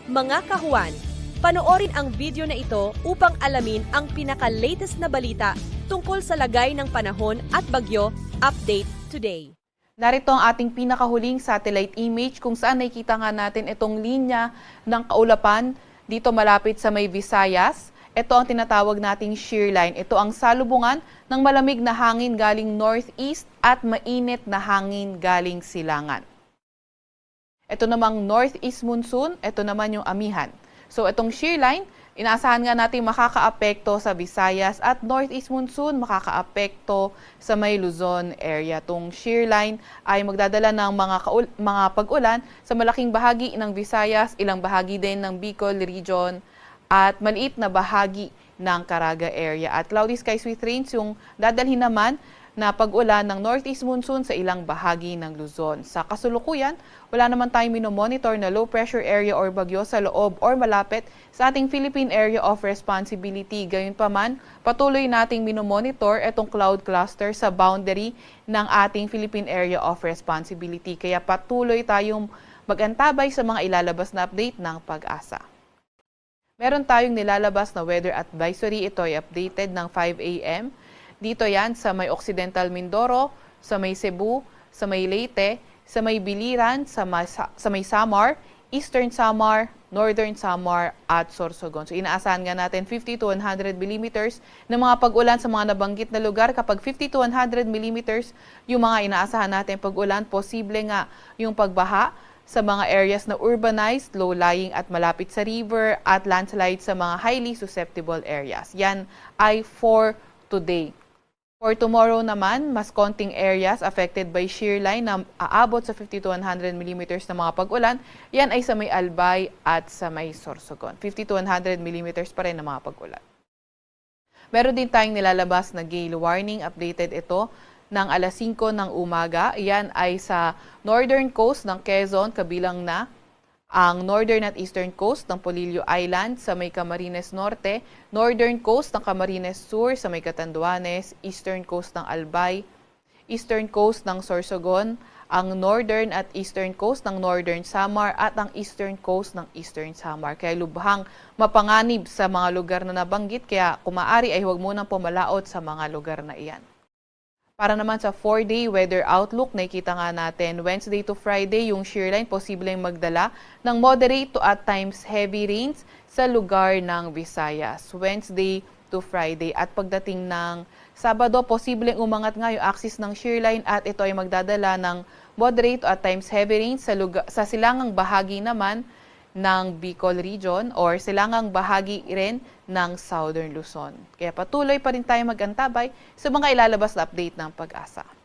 Mga kahuwan, panoorin ang video na ito upang alamin ang pinaka-latest na balita tungkol sa lagay ng panahon at bagyo. Update today. Narito ang ating pinakahuling satellite image kung saan nakikita nga natin itong linya ng kaulapan dito malapit sa may Visayas. Ito ang tinatawag nating shear line. Ito ang salubungan ng malamig na hangin galing northeast at mainit na hangin galing silangan. Ito namang northeast monsoon, ito naman yung amihan. So itong shear line, inaasahan nga natin makakaapekto sa Visayas at northeast monsoon makakaapekto sa may Luzon area. Itong shear line ay magdadala ng mga pag-ulan sa malaking bahagi ng Visayas, ilang bahagi din ng Bicol region at maliit na bahagi ng Caraga area. At cloudy skies with rains yung dadalhin naman na pag-ulan ng northeast monsoon sa ilang bahagi ng Luzon. Sa kasulukuyan, wala naman tayong minomonitor na low pressure area or bagyo sa loob or malapit sa ating Philippine Area of Responsibility. Gayunpaman, patuloy nating minomonitor itong cloud cluster sa boundary ng ating Philippine Area of Responsibility. Kaya patuloy tayong mag-antabay sa mga ilalabas na update ng Pag-asa. Meron tayong nilalabas na weather advisory. Ito ay updated ng 5 a.m. Dito yan sa may Occidental Mindoro, sa may Cebu, sa may Leyte, sa may Biliran, sa may Samar, Eastern Samar, Northern Samar at Sorsogon. So inaasahan nga natin 50 to 100 millimeters ng mga pag-ulan sa mga nabanggit na lugar. Kapag 50 to 100 millimeters yung mga inaasahan natin pag-ulan, posible nga yung pagbaha sa mga areas na urbanized, low-lying at malapit sa river at landslide sa mga highly susceptible areas. Yan ay for today. For tomorrow naman, mas konting areas affected by shear line na aabot sa 50 to 100 millimeters na mga pag-ulan. Yan ay sa may Albay at sa may Sorsogon. 50 to 100 millimeters pa rin na mga pag-ulan. Meron din tayong nilalabas na gale warning. Updated ito ng alas 5 ng umaga. Yan ay sa northern coast ng Quezon, kabilang na ang northern at eastern coast ng Polillo Island sa may Camarines Norte, northern coast ng Camarines Sur sa may Catanduanes, eastern coast ng Albay, eastern coast ng Sorsogon, ang northern at eastern coast ng Northern Samar at ang eastern coast ng Eastern Samar. Kaya lubhang mapanganib sa mga lugar na nabanggit, kaya kung maaari ay huwag munang pumalaot sa mga lugar na iyan. Para naman sa 4-day weather outlook, nakikita nga natin Wednesday to Friday, yung shear line posibleng magdala ng moderate to at times heavy rains sa lugar ng Visayas. Wednesday to Friday at pagdating ng Sabado, posibleng umangat nga yung axis ng shear line at ito ay magdadala ng moderate to at times heavy rains sa silangang bahagi naman ng Bicol region or silangang bahagi rin ng Southern Luzon. Kaya patuloy pa rin tayo mag-antabay sa mga ilalabas na update ng Pag-asa.